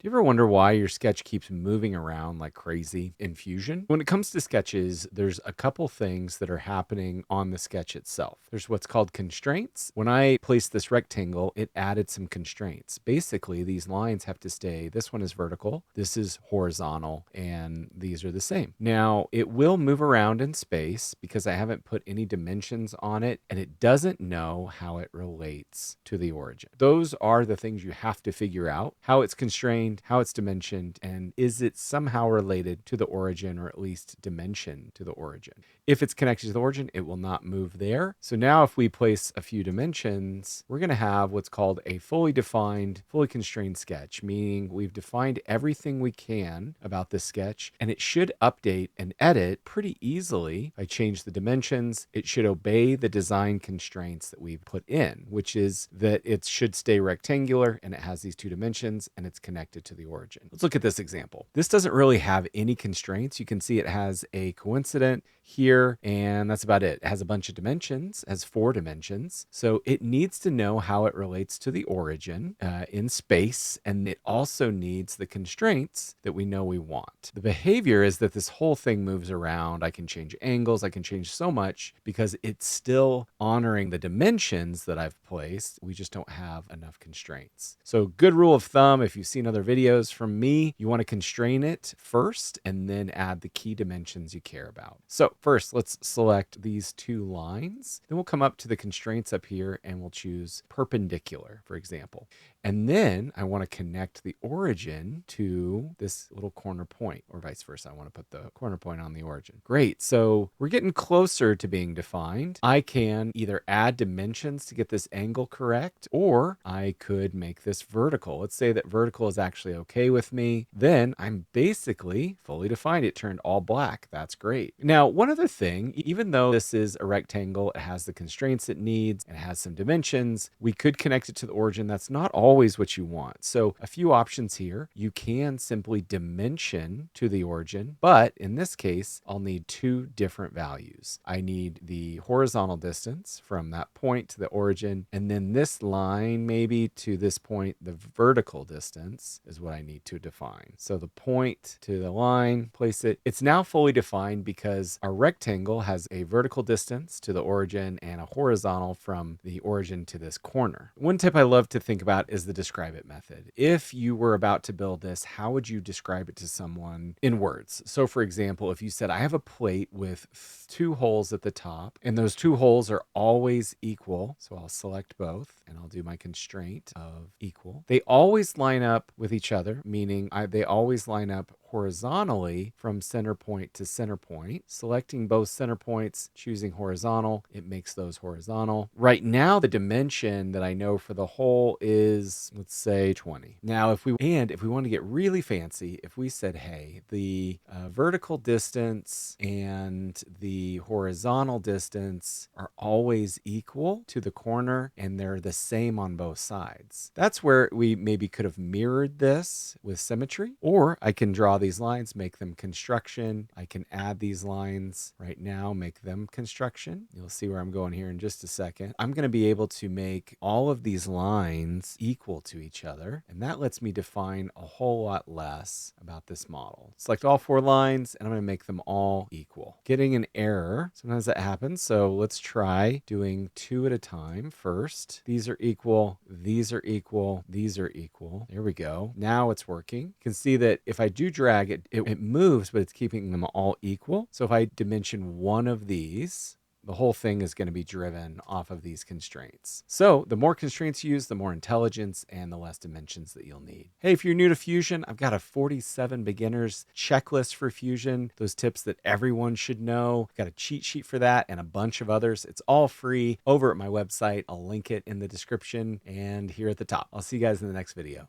Do you ever wonder why your sketch keeps moving around like crazy in Fusion? When it comes to sketches, there's a couple things that are happening on the sketch itself. There's what's called constraints. When I placed this rectangle, it added some constraints. Basically, these lines have to stay. This one is vertical, this is horizontal, and these are the same. Now, it will move around in space because I haven't put any dimensions on it, and it doesn't know how it relates to the origin. Those are the things you have to figure out: how it's constrained, how it's dimensioned, and is it somehow related to the origin, or at least dimension to the origin. If it's connected to the origin, it will not move there. So now if we place a few dimensions, we're going to have what's called a fully defined, fully constrained sketch, meaning we've defined everything we can about this sketch, and it should update and edit pretty easily. If I change the dimensions, it should obey the design constraints that we've put in, which is that it should stay rectangular and it has these two dimensions and it's connected to the origin. Let's look at this example. This doesn't really have any constraints. You can see it has a coincident here, and that's about it. It has a bunch of dimensions, has 4 dimensions. So it needs to know how it relates to the origin in space, and it also needs the constraints that we know we want. The behavior is that this whole thing moves around. I can change angles, I can change so much because it's still honoring the dimensions that I've placed. We just don't have enough constraints. So good rule of thumb, if you've seen other videos from me, you want to constrain it first and then add the key dimensions you care about. So first, let's select these 2 lines. Then we'll come up to the constraints up here and we'll choose perpendicular, for example. And then I want to connect the origin to this little corner point, or vice versa. I want to put the corner point on the origin. Great. So we're getting closer to being defined. I can either add dimensions to get this angle correct, or I could make this vertical. Let's say that vertical is actually okay with me. Then I'm basically fully defined. It turned all black. That's great. Now, one other thing, even though this is a rectangle, it has the constraints it needs, and it has some dimensions, we could connect it to the origin. That's not always what you want. So a few options here. You can simply dimension to the origin, but in this case, I'll need 2 different values. I need the horizontal distance from that point to the origin, and then this line maybe to this point, the vertical distance is what I need to define. So the point to the line, place it. It's now fully defined because our rectangle has a vertical distance to the origin and a horizontal from the origin to this corner. One tip I love to think about is the describe it method. If you were about to build this, how would you describe it to someone in words? So for example, if you said, I have a plate with 2 holes at the top, and those 2 holes are always equal. So I'll select both and I'll do my constraint of equal. They always line up with each other, meaning they always line up horizontally from center point to center point. Selecting both center points, choosing horizontal, it makes those horizontal. Right now, the dimension that I know for the hole is, let's say, 20. Now, if we want to get really fancy, if we said, hey, the vertical distance and the horizontal distance are always equal to the corner and they're the same on both sides. That's where we maybe could have mirrored this with symmetry, or I can draw these lines, make them construction. I can add these lines right now, make them construction. You'll see where I'm going here in just a second. I'm going to be able to make all of these lines equal to each other, and that lets me define a whole lot less about this model. Select all 4 lines, and I'm going to make them all equal. Getting an error, sometimes that happens, so let's try doing 2 at a time first. These are equal, these are equal, these are equal. There we go. Now it's working. You can see that if I do drag it moves, but it's keeping them all equal. So if I dimension one of these, the whole thing is going to be driven off of these constraints. So the more constraints you use, the more intelligence and the less dimensions that you'll need. Hey, if you're new to Fusion, I've got a 47 beginners checklist for Fusion, those tips that everyone should know. I've got a cheat sheet for that and a bunch of others. It's all free over at my website. I'll link it in the description and here at the top. I'll see you guys in the next video.